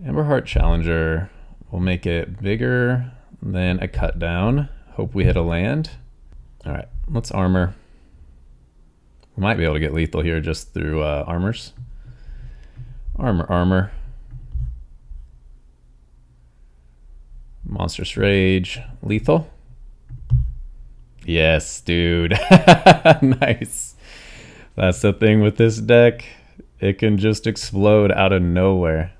Emberheart Challenger. We'll make it bigger than a cut down. Hope we hit a land. All right, let's armor. We might be able to get lethal here just through armors. Armor. Monstrous Rage, lethal. Yes, dude. Nice. That's the thing with this deck. It can just explode out of nowhere.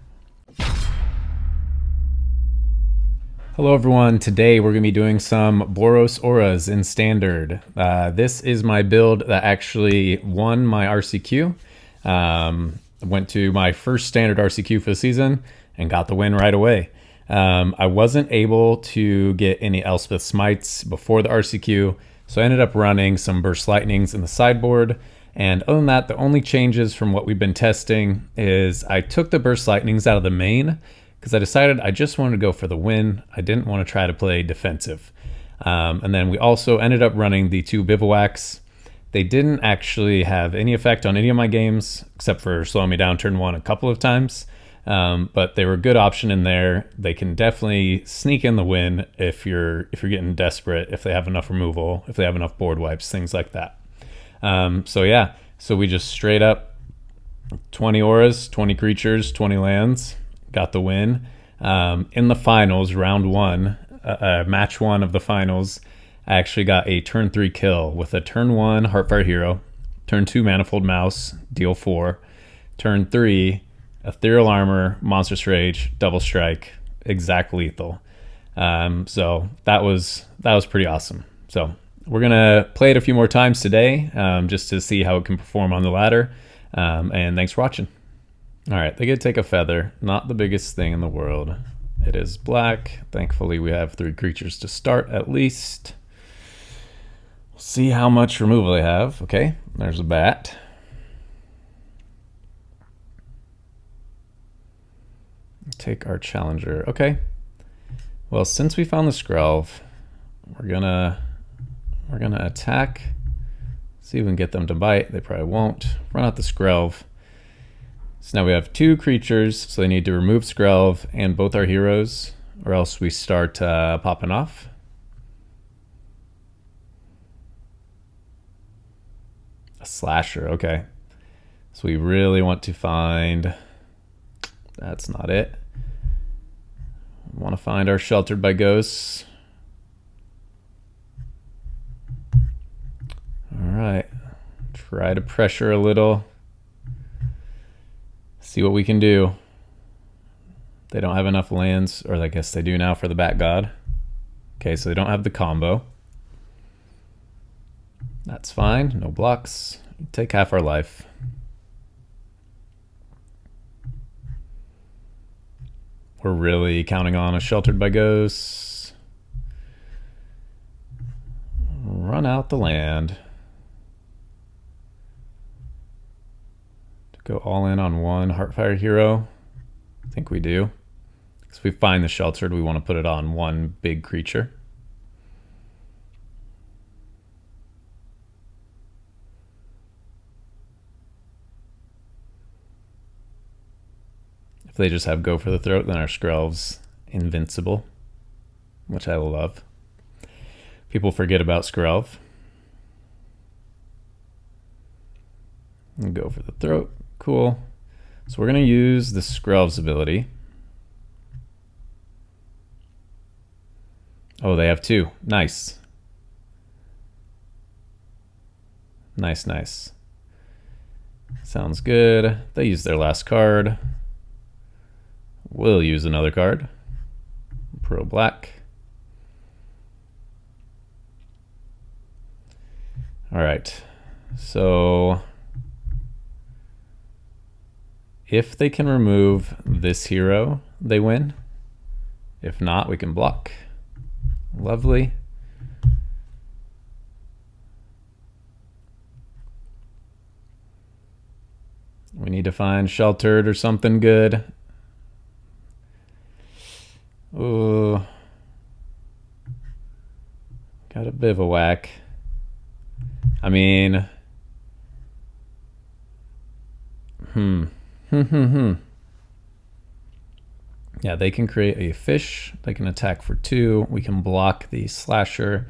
Hello everyone, today we're going to be doing some Boros Auras in Standard. This is my build that actually won my RCQ. Went to my first Standard RCQ for the season and got the win right away. I wasn't able to get any Elspeth Smites before the RCQ, so I ended up running some Burst Lightnings in the sideboard. And other than that, the only changes from what we've been testing is I took the Burst Lightnings out of the main because I decided I just wanted to go for the win. I didn't want to try to play defensive. And then we also ended up running the 2 Bivouacs. They didn't actually have any effect on any of my games, except for slowing me down turn 1 a couple of times. But they were a good option in there. They can definitely sneak in the win if you're getting desperate, if they have enough removal, if they have enough board wipes, things like that. So yeah, so we just straight up 20 auras, 20 creatures, 20 lands, got the win. In the finals, round 1, match 1 of the finals, I actually got a turn 3 kill with a turn 1 Heartfire Hero, turn 2 Manifold Mouse, deal 4, turn 3 Ethereal Armor, Monstrous Rage, Double Strike, exact lethal. So that was pretty awesome. So we're gonna play it a few more times today, just to see how it can perform on the ladder. And thanks for watching. All right, they could take a feather, not the biggest thing in the world. It is black. Thankfully, we have 3 creatures to start at least. We'll see how much removal they have. Okay, there's a bat. Take our challenger. Okay. Well, since we found the Skrelv, we're gonna attack. See if we can get them to bite. They probably won't. Run out the Skrelv. So now we have 2 creatures, so they need to remove Skrelv and both our heroes, or else we start popping off. A slasher, okay. So we really want to find... That's not it. We want to find our Sheltered by Ghosts. All right. Try to pressure a little. See what we can do. They don't have enough lands, or I guess they do now for the Bat God. Okay, so they don't have the combo. That's fine. No blocks. Take half our life. We're really counting on a Sheltered by Ghosts. Run out the land. To go all in on one Heartfire Hero. I think we do. Because if we find the Sheltered, we want to put it on one big creature. If they just have Go for the Throat, then our Skrelv's invincible, which I love. People forget about Skrelv. And Go for the Throat, cool. So we're going to use the Skrelv's ability. Oh, they have 2. Nice. Nice, nice. Sounds good. They use their last card. We'll use another card. Pro black. All right. So if they can remove this hero, they win. If not, we can block. Lovely. We need to find Sheltered or something good. Ooh. Got a Bivouac. I mean... Yeah, they can create a fish. They can attack for 2. We can block the slasher.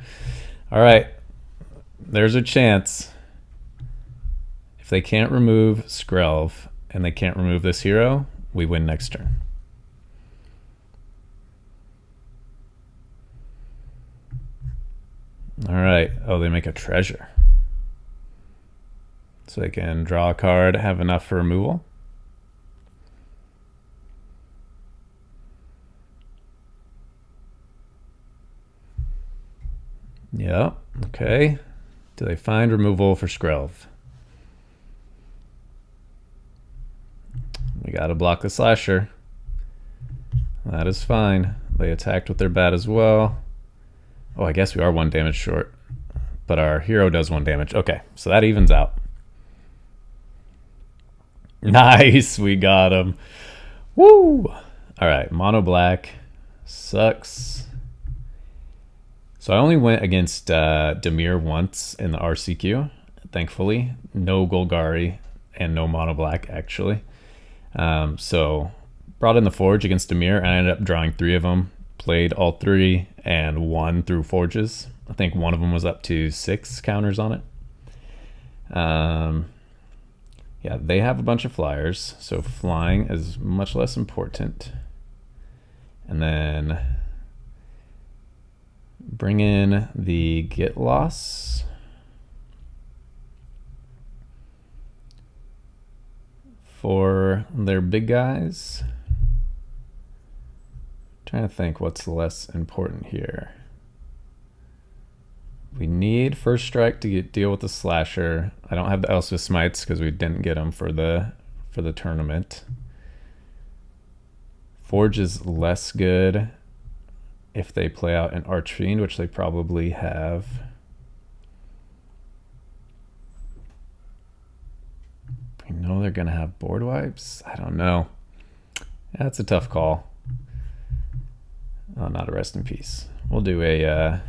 All right, there's a chance. If they can't remove Skrelv and they can't remove this hero, we win next turn. All right. Oh, they make a treasure. So they can draw a card, have enough for removal. Yeah, okay. Do they find removal for Skrelv? We gotta block the slasher. That is fine. They attacked with their bat as well. Oh, I guess we are 1 damage short. But our hero does 1 damage. Okay, so that evens out. Nice, we got him. Woo! Alright, mono black. Sucks. So I only went against Dimir once in the RCQ, thankfully. No Golgari and no mono black, actually. So brought in the Forge against Dimir, and I ended up drawing 3 of them. Played all 3 and won through Forges. I think one of them was up to 6 counters on it. Yeah, they have a bunch of flyers, so flying is much less important. And then bring in the Get Loss. For their big guys. Trying to think what's less important here. We need First Strike to deal with the slasher. I don't have the Elspeth Smites because we didn't get them for the tournament. Forge is less good if they play out an Archfiend, which they probably have. We know they're gonna have board wipes. I don't know. That's a tough call. Oh, not a rest in peace. We'll do a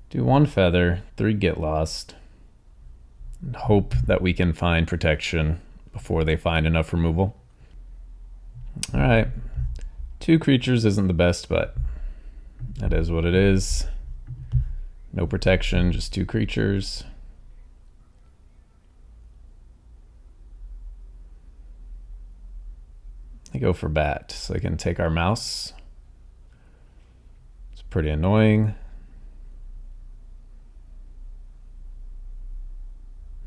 do 1 feather, 3 get lost, and hope that we can find protection before they find enough removal. All right, 2 creatures isn't the best, but that is what it is. No protection, just 2 creatures. They go for bat, so they can take our mouse. It's pretty annoying.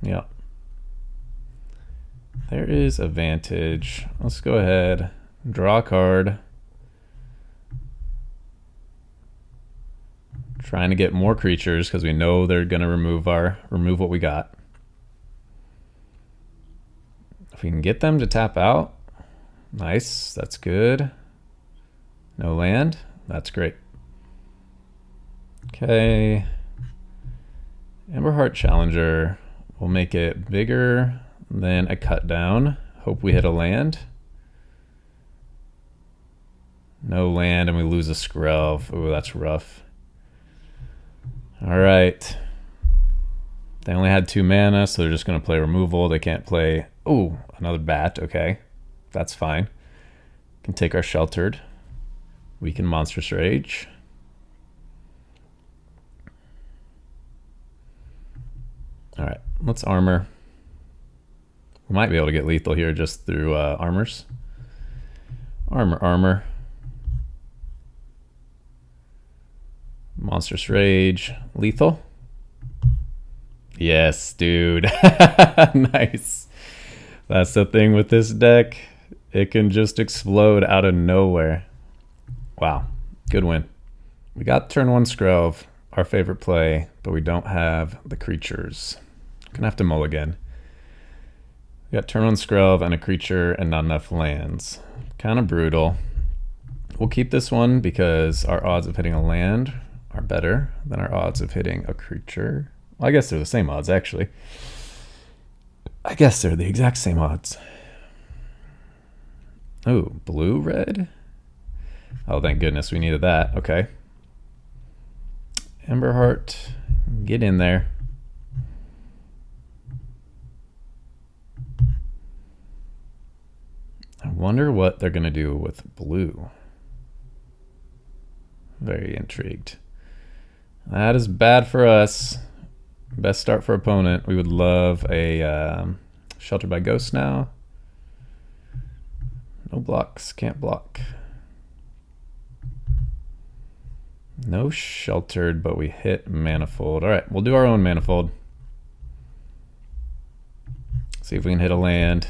Yep. There is a Vantage. Let's go ahead, draw a card. Trying to get more creatures because we know they're gonna remove what we got. If we can get them to tap out, nice, that's good. No land, that's great. Okay. Emberheart Challenger. We'll make it bigger than a cut down. Hope we hit a land. No land, and we lose a Skrelv. Ooh, that's rough. All right. They only had 2 mana, so they're just going to play removal. They can't play... Ooh, another bat. Okay, that's fine. Can take our Sheltered. We can Monstrous Rage. All right, let's armor. We might be able to get lethal here just through armors. Armor. Monstrous Rage, lethal. Yes, dude. Nice. That's the thing with this deck. It can just explode out of nowhere. Wow, good win. We got turn 1 Skrelv, our favorite play, but we don't have the creatures. Gonna have to mulligan. We got turn 1 Skrelv and a creature and not enough lands. Kind of brutal. We'll keep this one because our odds of hitting a land are better than our odds of hitting a creature. Well, I guess they're the same odds, actually. I guess they're the exact same odds. Oh, blue, red? Oh, thank goodness we needed that. Okay. Emberheart, get in there. wonder what they're going to do with blue. Very intrigued. That is bad for us. Best start for opponent. We would love a Sheltered by Ghost now. No blocks, can't block. No sheltered, but we hit Manifold. All right, we'll do our own Manifold. See if we can hit a land.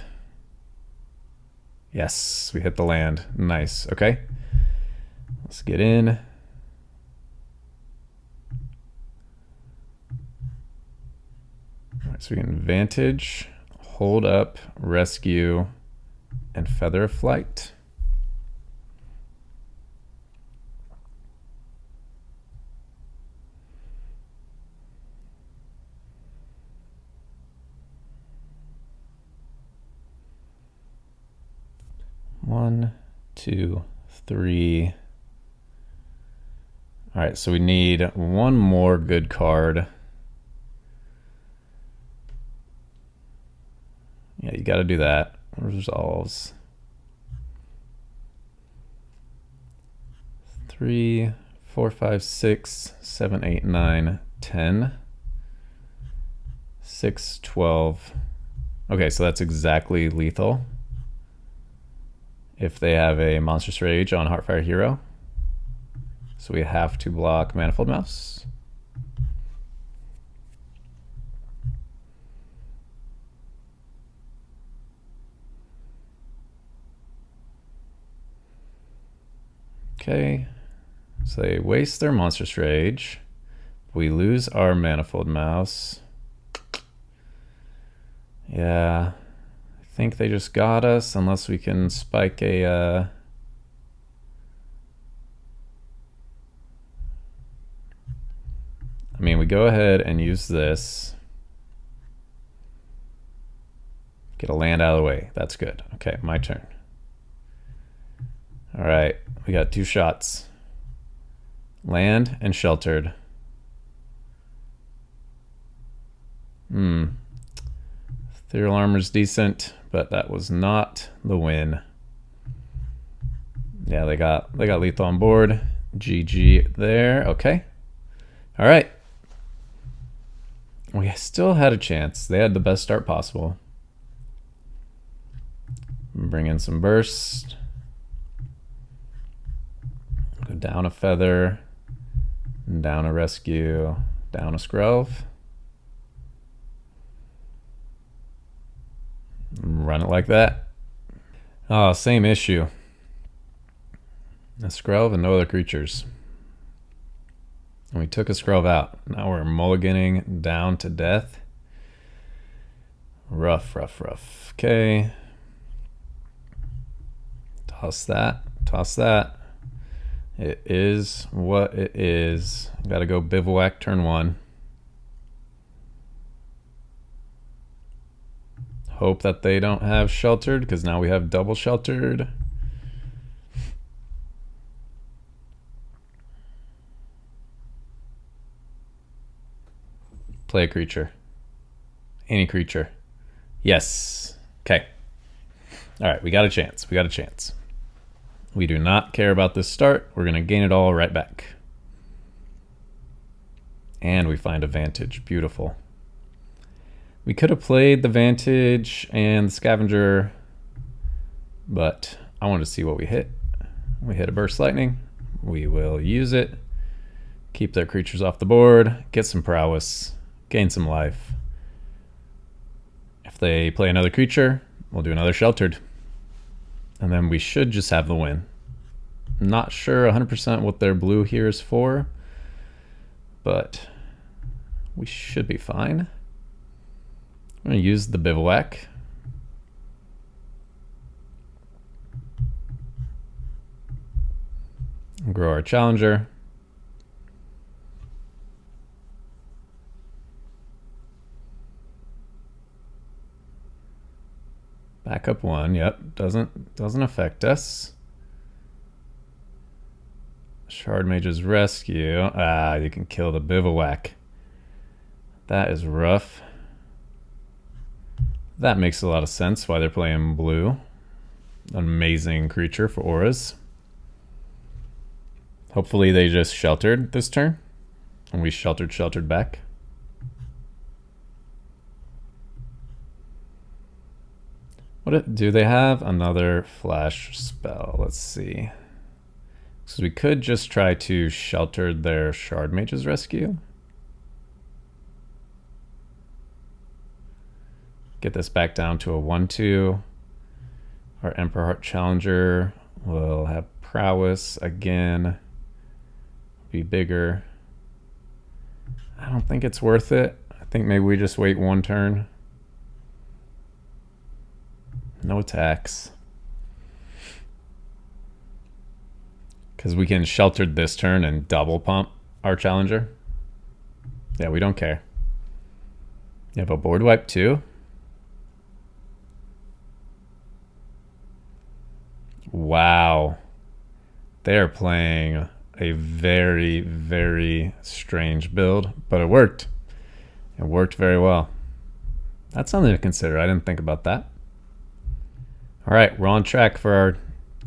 Yes, we hit the land. Nice, okay. Let's get in. All right, so we can Vantage, hold up, rescue, and Feather of Flight. One, two, three. All right, so we need one more good card. Yeah, you got to do that. Resolves. 3, 4, 5, 6, 7, 8, 9, 10. 6, 12. Okay, so that's exactly lethal. If they have a Monstrous Rage on Heartfire Hero. So we have to block Manifold Mouse. Okay, so they waste their Monstrous Rage. We lose our Manifold Mouse. Yeah, I think they just got us unless we can spike a... I mean, we go ahead and use this. Get a land out of the way. That's good. Okay, my turn. All right, we got 2 shots. Land and sheltered. Ethereal Armor's decent, but that was not the win. Yeah, they got lethal on board. GG there. Okay. All right. We still had a chance. They had the best start possible. Bring in some burst. Go down a feather. Down a rescue. Down a Skrelv. Run it like that. Oh, same issue. A Skrelv and no other creatures. And we took a Skrelv out. Now we're mulliganing down to death. Rough, rough, rough. Okay. Toss that. Toss that. It is what it is. Gotta go Bivouac turn 1. Hope that they don't have sheltered, because now we have double sheltered. Play a creature. Any creature. Yes. Okay. All right, we got a chance. We got a chance. We do not care about this start. We're going to gain it all right back. And we find a Vantage. Beautiful. We could have played the Vantage and the Scavenger, but I wanted to see what we hit. We hit a Burst Lightning. We will use it. Keep their creatures off the board. Get some prowess. Gain some life. If they play another creature, we'll do another Sheltered. And then we should just have the win. Not sure 100% what their blue here is for, but we should be fine. I'm going to use the Bivouac. Grow our Challenger. Back up 1, yep, doesn't affect us. Shard Mage's Rescue. Ah, you can kill the Bivouac. That is rough. That makes a lot of sense why they're playing blue. amazing creature for auras. Hopefully they just sheltered this turn, and we sheltered back. Do they have another flash spell? Let's see. So we could just try to shelter their Shard Mage's Rescue. Get this back down to a 1/2. Our Emperor Heart Challenger will have prowess again. Be bigger. I don't think it's worth it. I think maybe we just wait one turn. No attacks. Because we can shelter this turn and double pump our challenger. Yeah, we don't care. You have a board wipe too? Wow. They're playing a very, very strange build, but it worked. It worked very well. That's something to consider. I didn't think about that. All right, we're on track for our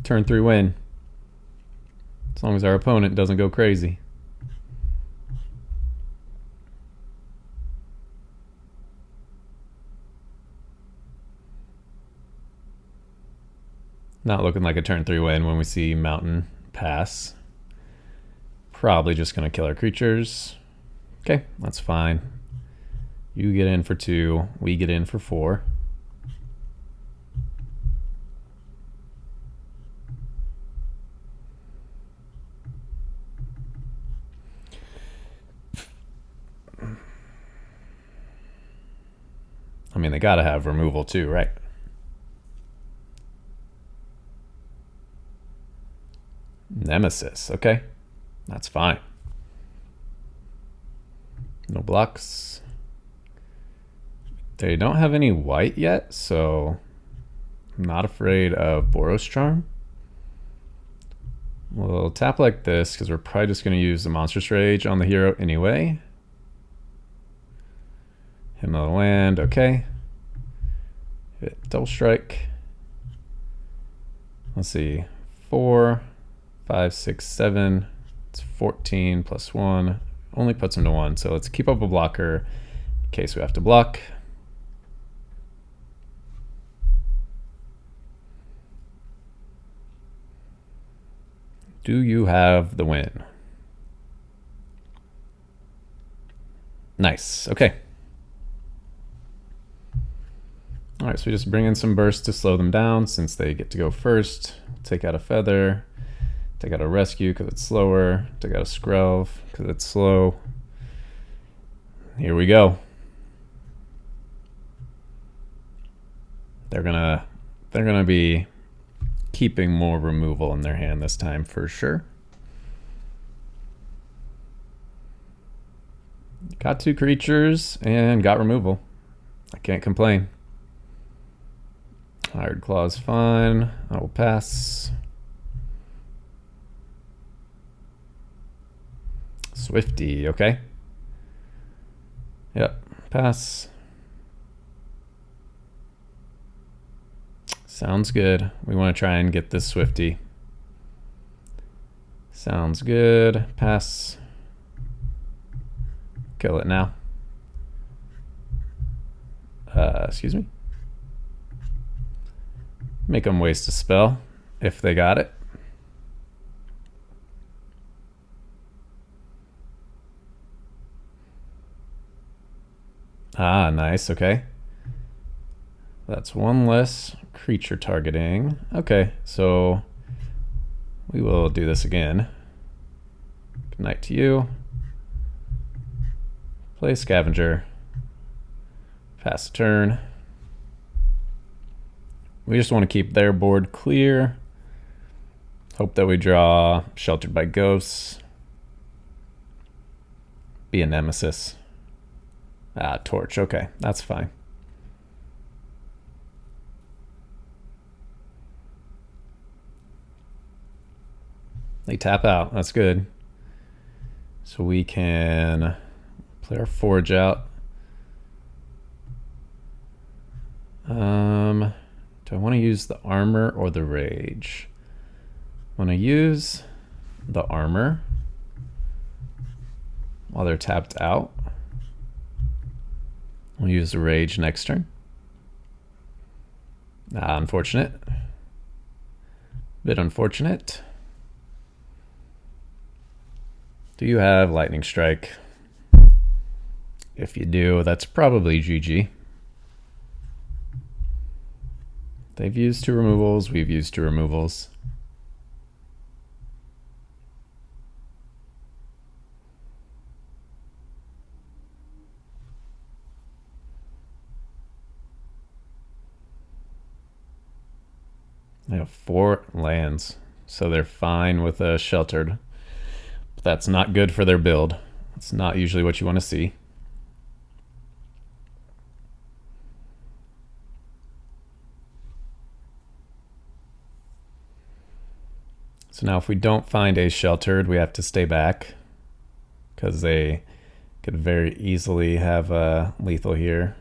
turn 3 win. As long as our opponent doesn't go crazy. Not looking like a turn 3 win when we see Mountain pass. Probably just going to kill our creatures. Okay, that's fine. You get in for 2, we get in for 4. I mean, they gotta have removal too, right? Nemesis, okay. That's fine. No blocks. They don't have any white yet, so I'm not afraid of Boros Charm. We'll tap like this because we're probably just going to use the Monstrous Rage on the hero anyway. Hit another land, okay. Hit double strike. Let's see, 4, 5, 6, 7. It's 14 plus 1. Only puts him to 1, so let's keep up a blocker in case we have to block. Do you have the win? Nice, okay. All right, so we just bring in some bursts to slow them down since they get to go first. Take out a feather, take out a rescue because it's slower, take out a Skrelv because it's slow. Here we go. They're gonna be keeping more removal in their hand this time for sure. Got 2 creatures and got removal. I can't complain. Hired Claw's fine. I will pass. Swifty, okay. Yep, pass. Sounds good. We want to try and get this Swifty. Sounds good. Pass. Kill it now. Excuse me. Make them waste a spell if they got it. Ah, nice. Okay. That's 1 less creature targeting. Okay, so we will do this again. Good night to you. Play Scavenger. Pass the turn. We just want to keep their board clear. Hope that we draw Sheltered by Ghosts. Be a Nemesis. Ah, Torch. Okay, that's fine. They tap out. That's good. So we can play our Forge out. Do I want to use the armor or the rage? I want to use the armor while they're tapped out. We'll use the rage next turn. Unfortunate. Bit unfortunate. Do you have lightning strike? If you do, that's probably GG. They've used 2 removals, we've used 2 removals. They have 4 lands, so they're fine with a sheltered. But that's not good for their build. It's not usually what you want to see. So now if we don't find a sheltered, we have to stay back because they could very easily have a lethal here.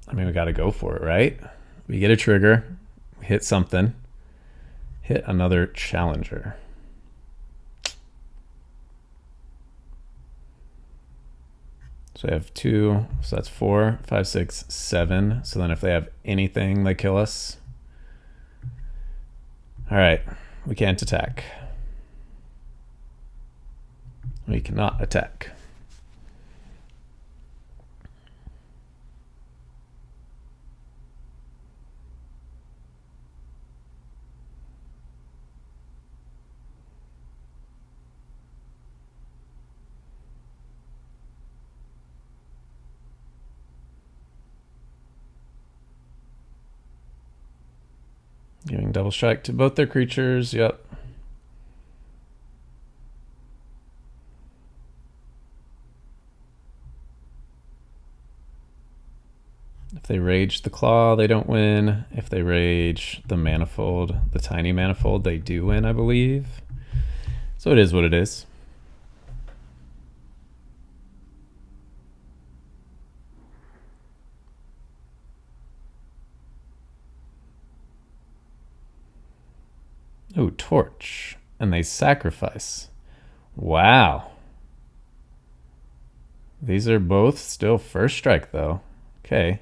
I mean, we got to go for it, right? We get a trigger, we hit something, hit another challenger. So I have 2, so that's 4, 5, 6, 7. So then if they have anything, they kill us. All right, we can't attack. We cannot attack. Giving double strike to both their creatures, yep. If they rage the claw, they don't win. If they rage the manifold, the tiny manifold, they do win, I believe. So it is what it is. Oh, torch. And they sacrifice. Wow. These are both still first strike, though. Okay.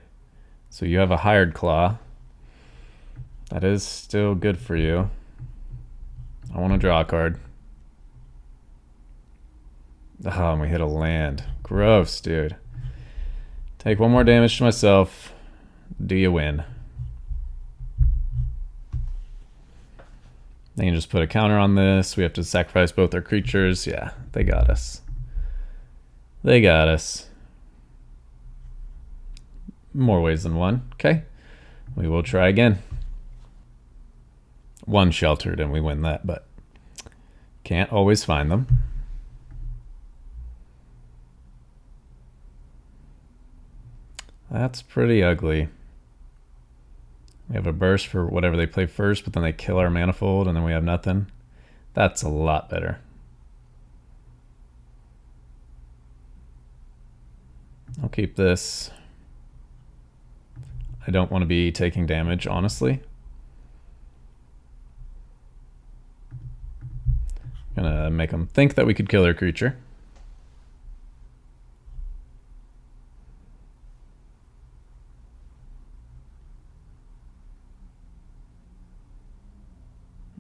So you have a hired claw. That is still good for you. I want to draw a card. Oh, and we hit a land. Gross, dude. Take 1 more damage to myself. Do you win? They can just put a counter on this. We have to sacrifice both our creatures. Yeah, they got us. They got us. More ways than one. Okay. We will try again. 1 sheltered and we win that, but can't always find them. That's pretty ugly. We have a burst for whatever they play first, but then they kill our manifold and then we have nothing. That's a lot better. I'll keep this. I don't want to be taking damage, honestly. Gonna make them think that we could kill their creature.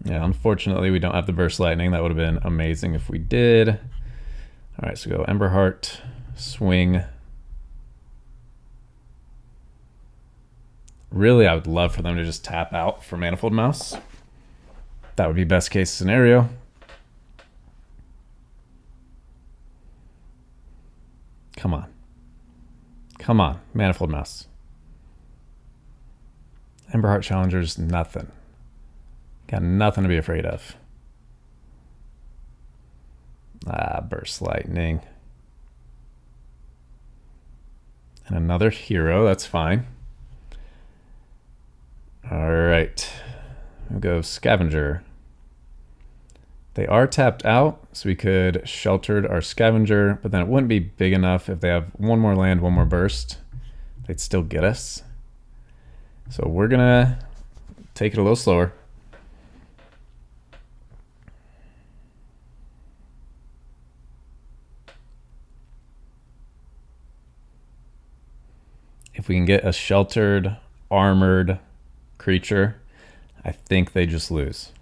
Yeah, unfortunately we don't have the burst lightning. That would have been amazing if we did. All right, so go Emberheart, swing. Really, I would love for them to just tap out for Manifold Mouse. That would be best case scenario. Come on. Come on, Manifold Mouse. Emberheart Challenger's nothing. Got nothing to be afraid of. Burst Lightning. And another hero, that's fine. All right, we'll go Scavenger. They are tapped out, so we could sheltered our scavenger, but then it wouldn't be big enough. If they have one more land, one more burst, they'd still get us. So we're gonna take it a little slower. If we can get a sheltered, armored creature, I think they just lose.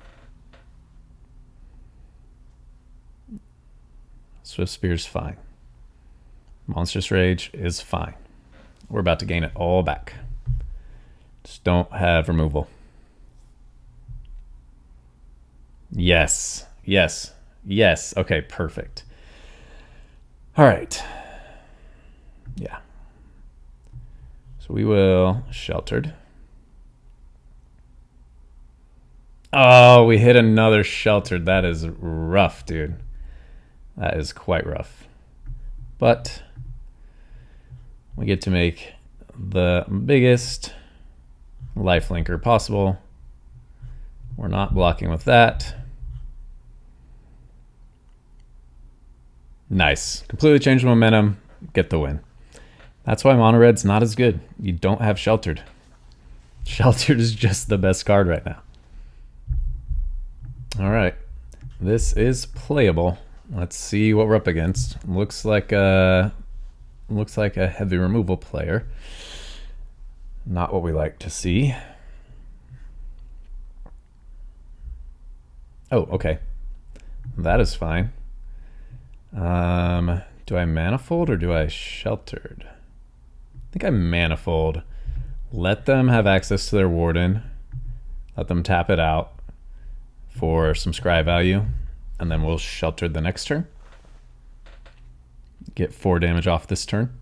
Swift Spear's fine. Monstrous Rage is fine. We're about to gain it all back. Just don't have removal. Yes, yes, yes. Okay, perfect. All right. Yeah. So we will sheltered. Oh, we hit another sheltered. That is rough, dude. That is quite rough. But we get to make the biggest lifelinker possible. We're not blocking with that. Nice. Completely changed the momentum. Get the win. That's why Mono Red's not as good. You don't have sheltered. Sheltered is just the best card right now. All right. This is playable. Let's see what we're up against. Looks like a heavy removal player. Not what we like to see. Oh, okay. That is fine. Do I manifold or do I sheltered? I think I manifold. Let them have access to their warden. Let them tap it out for some scry value. And then we'll shelter the next turn. Get 4 damage off this turn.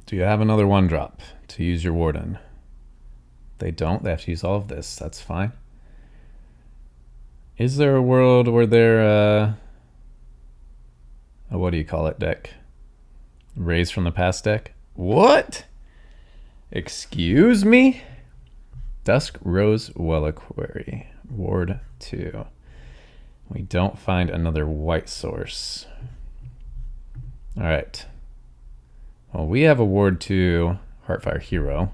Do you have another 1-drop to use your warden? They don't. They have to use all of this. That's fine. Is there a world where they're what do you call it deck? Raise from the past deck? What? Excuse me? Dusk Rose Reliquary. Ward 2. We don't find another white source. Alright. Well, we have a Ward 2 Heartfire Hero.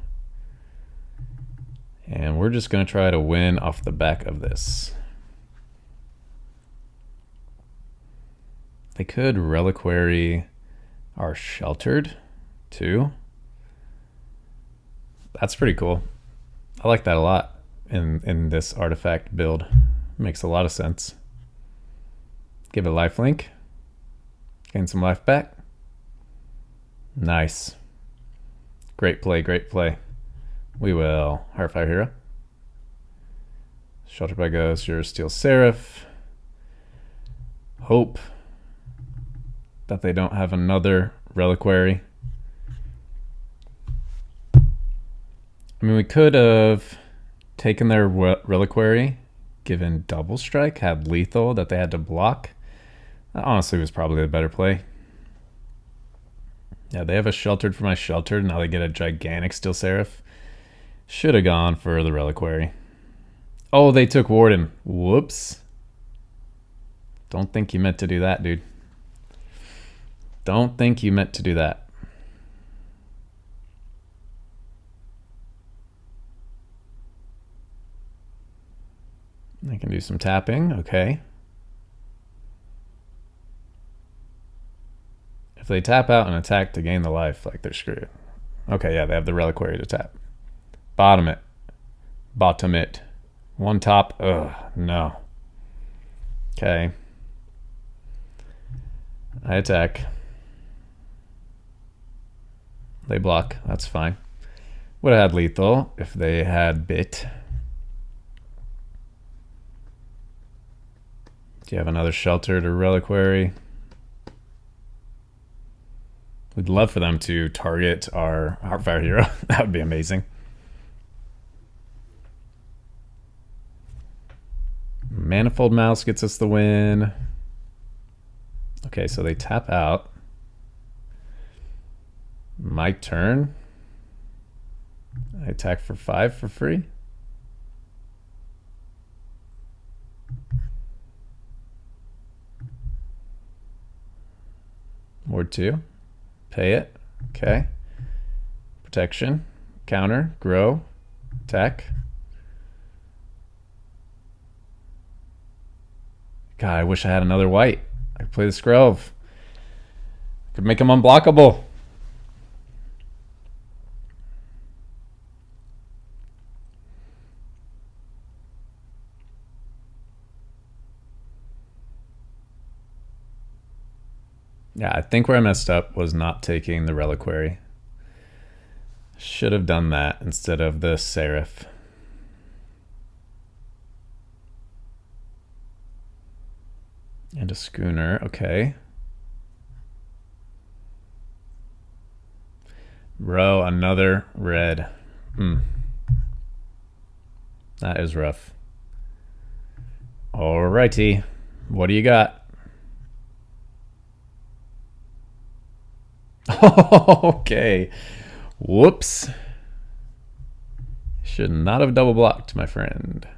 And we're just going to try to win off the back of this. They could Reliquary our sheltered too. That's pretty cool. I like that a lot in this artifact build. Makes a lot of sense. Give it a lifelink. Gain some life back. Nice. Great play, great play. We will Heartfire Hero. Shelter by Ghost, your Steel Seraph. Hope that they don't have another Reliquary. I mean, we could have taken their Reliquary, given double strike, had lethal that they had to block. That honestly was probably the better play. Yeah, they have a sheltered for my sheltered. Now they get a gigantic Steel Seraph. Should have gone for the Reliquary. Oh, they took Warden. Whoops. Don't think you meant to do that, dude. Don't think you meant to do that. I can do some tapping, okay. If they tap out and attack to gain the life, like they're screwed. Okay, yeah, they have the Reliquary to tap. Bottom it. Bottom it. 1 top. Ugh, no. Okay. I attack. They block. That's fine. Would have had lethal if they had bit. Do you have another sheltered or Reliquary? We'd love for them to target our Heartfire Hero. That would be amazing. Manifold Mouse gets us the win. Okay, so they tap out. My turn. I attack for 5 for free. Ward 2. Pay it. Okay. Protection. Counter. Grow. Attack. God, I wish I had another white. I could play the Skrelv. Could make him unblockable. Yeah, I think where I messed up was not taking the Reliquary. Should have done that instead of the Seraph. And a Schooner, okay. Bro, another red. That is rough. Alrighty, what do you got? Okay. Whoops. Should not have double blocked, my friend.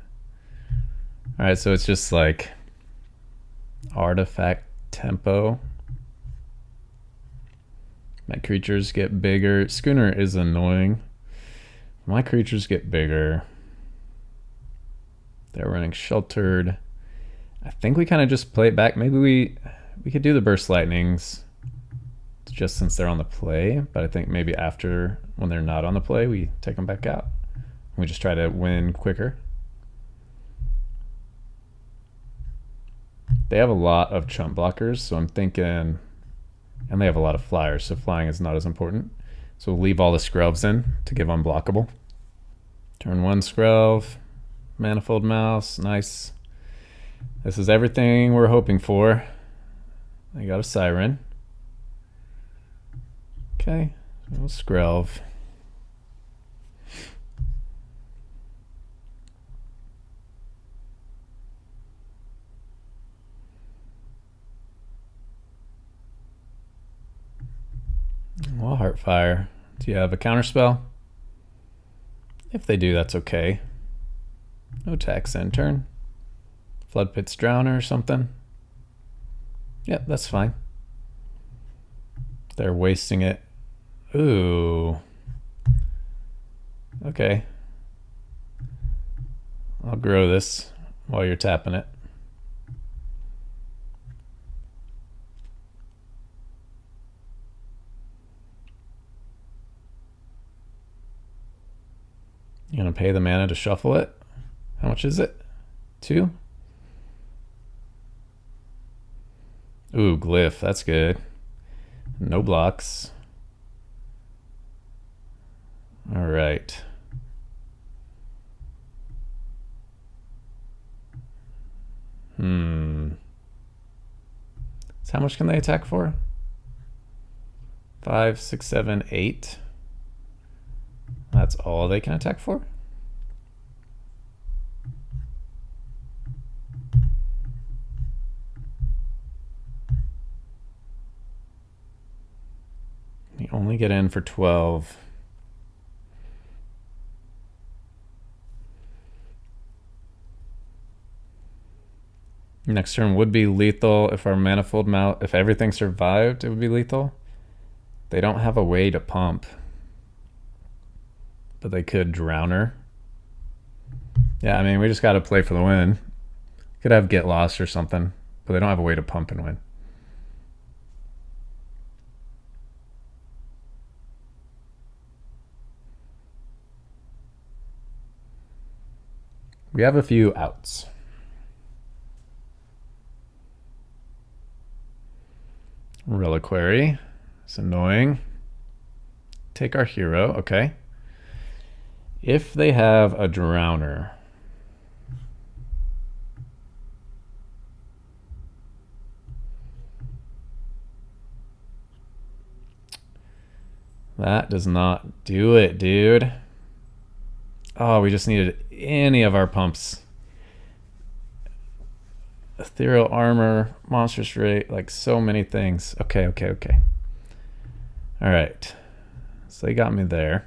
Alright, so it's just like artifact tempo. My creatures get bigger. Schooner is annoying. My creatures get bigger. They're running sheltered. I think we kind of just play it back. Maybe we could do the burst lightnings just since they're on the play, but I think maybe after, when they're not on the play, we take them back out. We just try to win quicker. They have a lot of chump blockers, so I'm thinking, and they have a lot of flyers, so flying is not as important. So we'll leave all the Skrelvs in to give unblockable. Turn 1 Skrelv, Manifold Mouse, nice. This is everything we're hoping for. I got a Siren. Okay, so we'll Skrelv. Well, Heartfire. Do you have a counterspell? If they do, that's okay. No tax end turn. Floodpits Drowner or something. Yep, that's fine. They're wasting it. Ooh. Okay. I'll grow this while you're tapping it. You're gonna pay the mana to shuffle it? How much is it? 2? Ooh, Glyph, that's good. No blocks. All right. So how much can they attack for? 5, 6, 7, 8. That's all they can attack for? You only get in for 12. Next turn would be lethal if our Manifold Mouse, if everything survived, it would be lethal. They don't have a way to pump, but they could Drowner. Yeah, I mean, we just got to play for the win. Could have Get Lost or something, but they don't have a way to pump and win. We have a few outs. Reliquary. It's annoying. Take our hero. Okay. If they have a Drowner, that does not do it, dude. Oh, we just needed any of our pumps. Ethereal Armor, Monstrous Rate, like so many things. Okay. All right. So they got me there.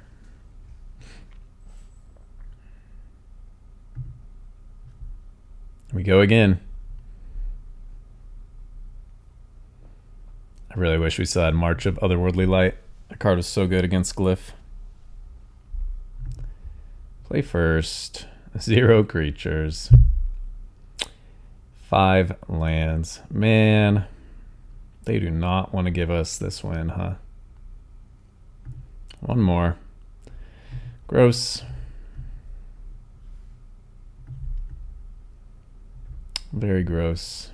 Here we go again. I really wish we still had March of Otherworldly Light. That card was so good against Glyph. Play first. 0 creatures. 5 lands. Man, they do not want to give us this win, huh? One more. Gross. Very gross.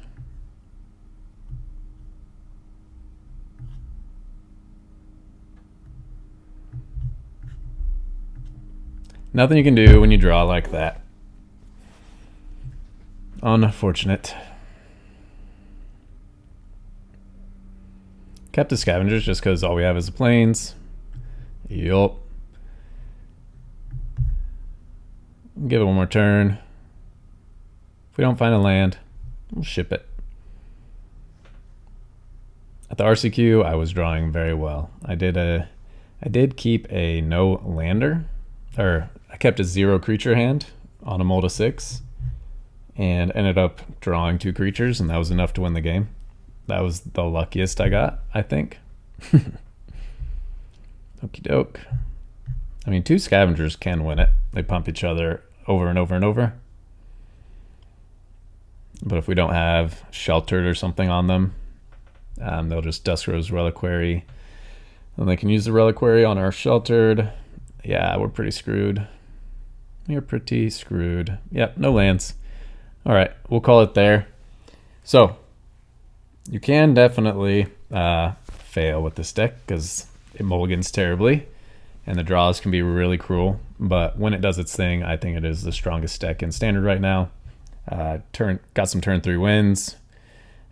Nothing you can do when you draw like that. Unfortunate. Kept the Scavengers just because all we have is the plains. Yup. Give it one more turn. If we don't find a land, we'll ship it. At the RCQ, I was drawing very well. I did keep a no lander, or I kept a 0 creature hand on a mold of 6, and ended up drawing 2 creatures, and that was enough to win the game. That was the luckiest I got, I think. Okie doke. I mean, 2 Scavengers can win it. They pump each other over and over and over. But if we don't have Sheltered or something on them, they'll just Duskrow's Reliquary. And they can use the Reliquary on our Sheltered. Yeah, we're pretty screwed. We're pretty screwed. Yep, no lands. All right, we'll call it there. So, you can definitely fail with this deck because it mulligans terribly, and the draws can be really cruel. But when it does its thing, I think it is the strongest deck in Standard right now. Got some turn 3 wins,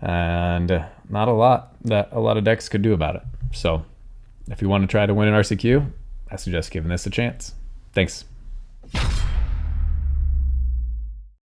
and not a lot that a lot of decks could do about it. So, if you want to try to win an RCQ, I suggest giving this a chance. Thanks.